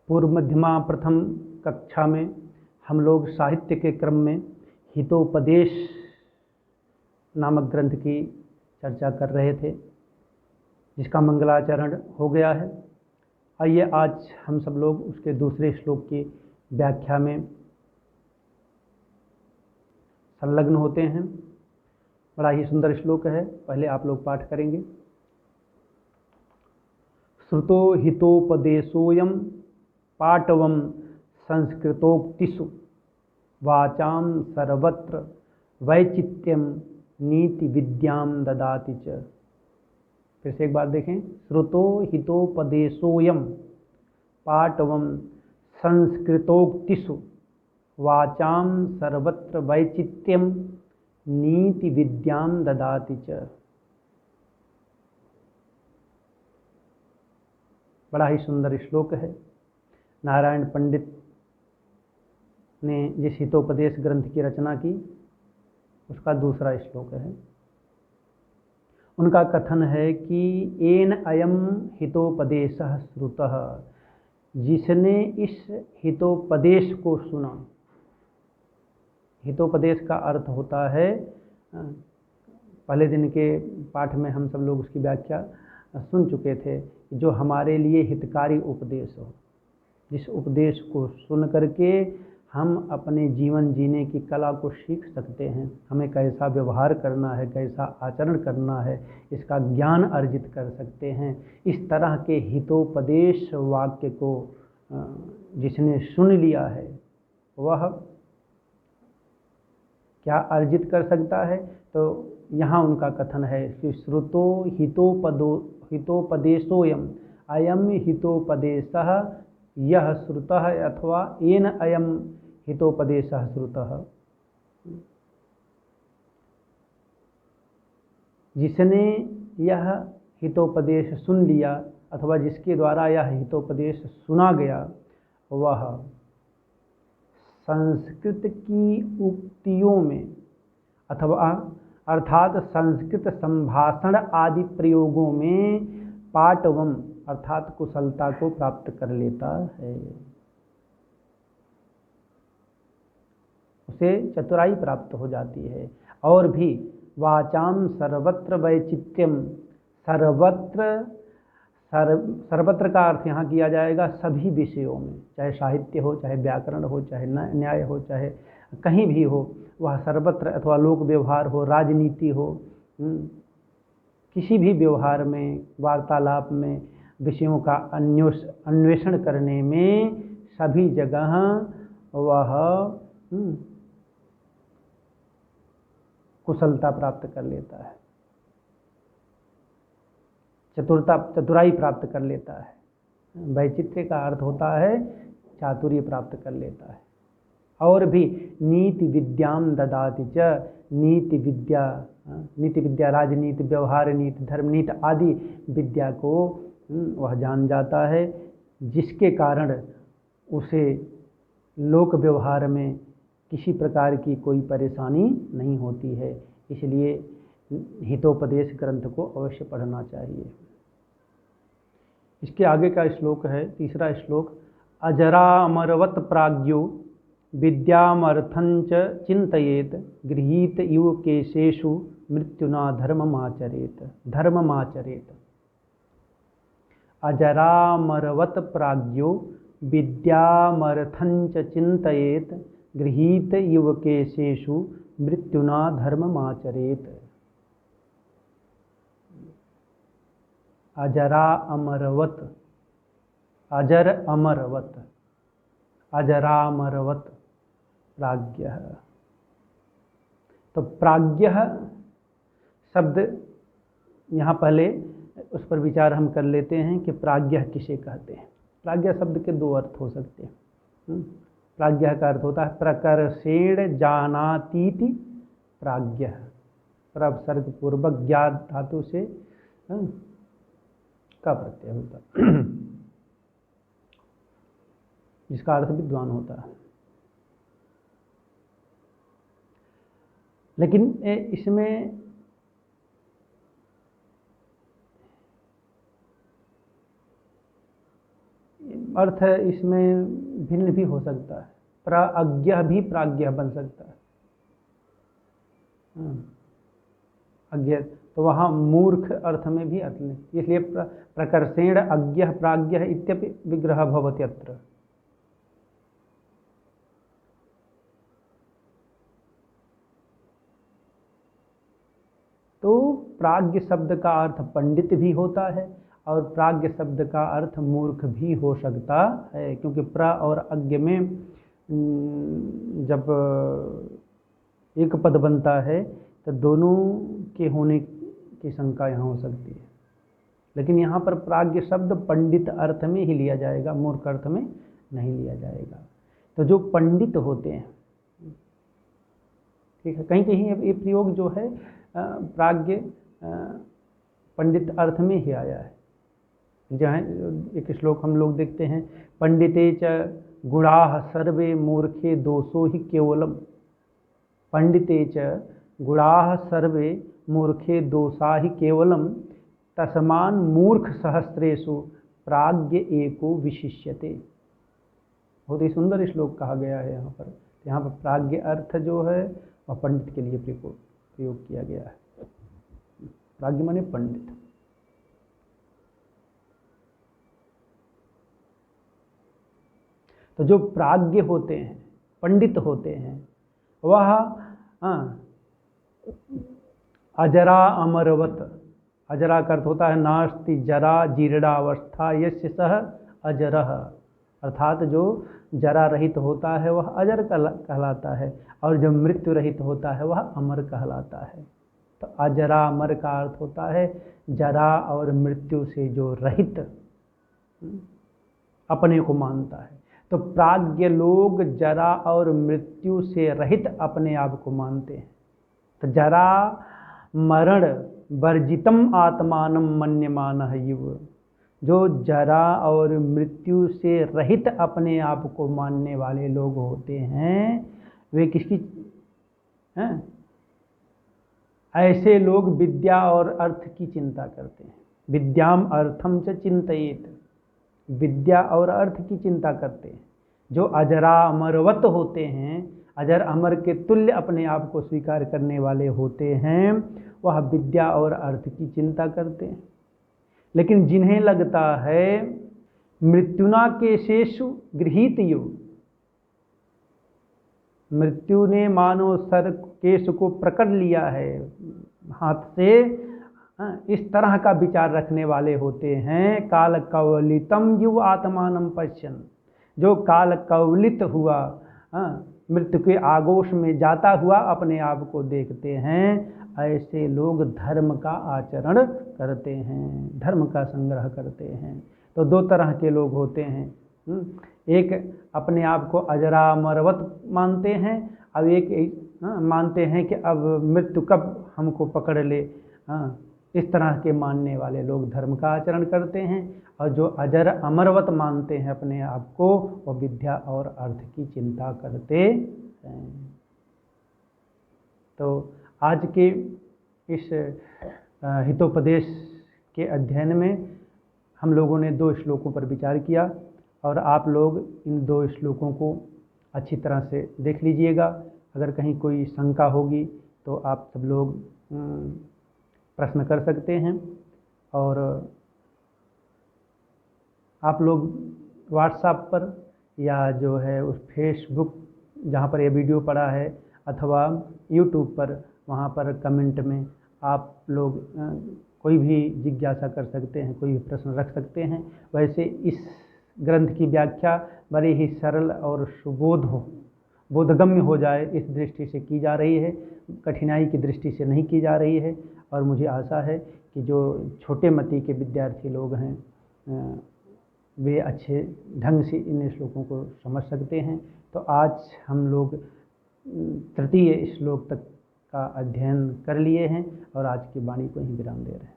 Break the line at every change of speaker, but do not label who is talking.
पूर्व मध्यमा प्रथम कक्षा में हम लोग साहित्य के क्रम में हितोपदेश नामक ग्रंथ की चर्चा कर रहे थे, जिसका मंगलाचरण हो गया है। आइए आज हम सब लोग उसके दूसरे श्लोक की व्याख्या में संलग्न होते हैं। बड़ा ही सुंदर श्लोक है, पहले आप लोग पाठ करेंगे। श्रुतो हितोपदेशोऽयं पाटवं संस्कृतोक्तिषु वाचां सर्वत्र वैचित्यं नीति विद्यां ददाति च। फिर से एक बार देखें। श्रुतो हितोपदेशोऽयं पाटवं संस्कृतोक्तिषु वाचां सर्वत्र वैचित्यं नीति विद्यां ददाति च। बड़ा ही सुंदर श्लोक है। नारायण पंडित ने जिस हितोपदेश ग्रंथ की रचना की उसका दूसरा श्लोक है। उनका कथन है कि येन अयम हितोपदेशः श्रुतः, जिसने इस हितोपदेश को सुना। हितोपदेश का अर्थ होता है, पहले दिन के पाठ में हम सब लोग उसकी व्याख्या सुन चुके थे, जो हमारे लिए हितकारी उपदेश हो, जिस उपदेश को सुन करके हम अपने जीवन जीने की कला को सीख सकते हैं। हमें कैसा व्यवहार करना है, कैसा आचरण करना है, इसका ज्ञान अर्जित कर सकते हैं। इस तरह के हितोपदेश वाक्य को जिसने सुन लिया है वह क्या अर्जित कर सकता है। तो यहाँ उनका कथन है कि श्रुतो हितोपदेशोऽयं, अयम हितोपदेशः यह श्रुतः, अथवा येन अयम हितोपदेशः श्रुतः, जिसने यह हितोपदेश सुन लिया अथवा जिसके द्वारा यह हितोपदेश सुना गया, वह संस्कृत की उक्तियों में अथवा अर्थात संस्कृत संभाषण आदि प्रयोगों में पाटवम अर्थात कुशलता को प्राप्त कर लेता है। उसे चतुराई प्राप्त हो जाती है। और भी वाचाम सर्वत्र वैचित्यम, सर्वत्र का अर्थ यहाँ किया जाएगा सभी विषयों में, चाहे साहित्य हो, चाहे व्याकरण हो, चाहे न्याय हो, चाहे कहीं भी हो, वह सर्वत्र, अथवा लोक व्यवहार हो, राजनीति हो, किसी भी व्यवहार में, वार्तालाप में, विषयों का अन्वेषण करने में सभी जगह वह कुशलता प्राप्त कर लेता है, चतुराई प्राप्त कर लेता है। वैचित्र्य का अर्थ होता है चातुर्य प्राप्त कर लेता है। और भी नीति विद्यां ददाति च, नीति विद्या राजनीति, व्यवहार नीति, धर्म नीति आदि विद्या को वह जान जाता है, जिसके कारण उसे लोक व्यवहार में किसी प्रकार की कोई परेशानी नहीं होती है। इसलिए हितोपदेश ग्रंथ को अवश्य पढ़ना चाहिए। इसके आगे का श्लोक है, तीसरा श्लोक। अजरामरवत प्राज्ञो विद्यामर्थंच चिंतयेत, गृहीत इव केशेषु मृत्युना धर्ममाचरेत। अजरामरवत प्राज्ञो विद्यामर्थंच चिंतयेत, गृहीत इव केशेषु मृत्युना धर्ममाचरेत। अजरा अमरवत, अजर अमरवत, अजरामरवत प्राज्ञः। तो प्राज्ञः शब्द यहाँ पहले उस पर विचार हम कर लेते हैं कि प्राज्ञः किसे कहते हैं। प्राज्ञः शब्द के दो अर्थ हो सकते हैं। प्राज्ञः का अर्थ होता है प्रकर्षेण जानातीति प्राज्ञः, प्रसर्ग पूर्वक ज्ञात धातु से का प्रत्यय होता है, जिसका अर्थ विद्वान होता है। लेकिन इसमें अर्थ इसमें भिन्न भी हो सकता है। प्राज्ञ भी प्राज्ञ बन सकता है। अज्ञ तो वहाँ मूर्ख अर्थ में भी अर्थ नहीं, इसलिए प्रकर्षेण अज्ञ प्राज्ञ इत्यपि विग्रह भवति अत्र। तो प्राज्ञ शब्द का अर्थ पंडित भी होता है और प्राज्ञ शब्द का अर्थ मूर्ख भी हो सकता है, क्योंकि प्र और अज्ञ में जब एक पद बनता है तो दोनों के होने की शंका यहाँ हो सकती है। लेकिन यहाँ पर प्राज्ञ शब्द पंडित अर्थ में ही लिया जाएगा, मूर्ख अर्थ में नहीं लिया जाएगा। तो जो पंडित होते हैं, ठीक है, कहीं कहीं ये प्रयोग जो है प्राज्ञ पंडित अर्थ में ही आया है। जहाँ एक श्लोक हम लोग देखते हैं, पंडिते च गुणाः सर्वे मूर्खे दोषो ही केवलम। पंडिते च गुणाः सर्वे मूर्खे दोषा ही केवलम तस्मान मूर्ख सहस्रेषु प्राज्ञ एको विशिष्यते। बहुत ही सुंदर श्लोक कहा गया है यहाँ पर। यहाँ पर प्राज्ञ अर्थ जो है वह पंडित के लिए प्रयोग किया गया है। प्राज्ञ माने पंडित। तो जो प्राज्ञ होते हैं, पंडित होते हैं, वह अजरा अमरवत, अजरा का अर्थ होता है नास्ति जरा जीर्णावस्था यस्य सह अजरः, अर्थात जो जरा रहित होता है वह अजर कहलाता है, और जो मृत्यु रहित होता है वह अमर कहलाता है। तो अजरा अमर का अर्थ होता है जरा और मृत्यु से जो रहित अपने को मानता है। तो प्राज्ञ लोग जरा और मृत्यु से रहित अपने आप को मानते हैं। तो जरा मरण वर्जितम आत्मानम मन्यमानः युव, जो जरा और मृत्यु से रहित अपने आप को मानने वाले लोग होते हैं, वे किसकी हैं? ऐसे लोग विद्या और अर्थ की चिंता करते हैं। विद्याम अर्थम च चिंतयेत, विद्या और अर्थ की चिंता करते हैं। जो अजरा अमरवत होते हैं, अजर अमर के तुल्य अपने आप को स्वीकार करने वाले होते हैं, वह विद्या और अर्थ की चिंता करते हैं। लेकिन जिन्हें लगता है मृत्युना केशेषु गृहीत यु, मृत्यु ने मानो सर केश को पकड़ लिया है हाथ से, इस तरह का विचार रखने वाले होते हैं। काल कवलितम युव आत्मानम पश्यन्, जो काल कवलित हुआ, मृत्यु के आगोश में जाता हुआ अपने आप को देखते हैं, ऐसे लोग धर्म का आचरण करते हैं, धर्म का संग्रह करते हैं। तो दो तरह के लोग होते हैं, एक अपने आप को अजरा अमरवत मानते हैं, अब एक मानते हैं कि अब मृत्यु कब हमको पकड़ ले। इस तरह के मानने वाले लोग धर्म का आचरण करते हैं, और जो अजर अमरवत मानते हैं अपने आप को, वो विद्या और अर्थ की चिंता करते हैं। तो आज के इस हितोपदेश के अध्ययन में हम लोगों ने 2 श्लोकों पर विचार किया, और आप लोग इन 2 श्लोकों को अच्छी तरह से देख लीजिएगा। अगर कहीं कोई शंका होगी तो आप सब लोग प्रश्न कर सकते हैं, और आप लोग व्हाट्सएप पर या जो है उस फेसबुक जहाँ पर ये वीडियो पड़ा है, अथवा यूट्यूब पर, वहाँ पर कमेंट में आप लोग कोई भी जिज्ञासा कर सकते हैं, कोई भी प्रश्न रख सकते हैं। वैसे इस ग्रंथ की व्याख्या बड़ी ही सरल और बोधगम्य हो जाए इस दृष्टि से की जा रही है, कठिनाई की दृष्टि से नहीं की जा रही है। और मुझे आशा है कि जो छोटे मति के विद्यार्थी लोग हैं वे अच्छे ढंग से इन श्लोकों को समझ सकते हैं। तो आज हम लोग तृतीय श्लोक तक का अध्ययन कर लिए हैं, और आज की वाणी को ही विराम दे रहे हैं।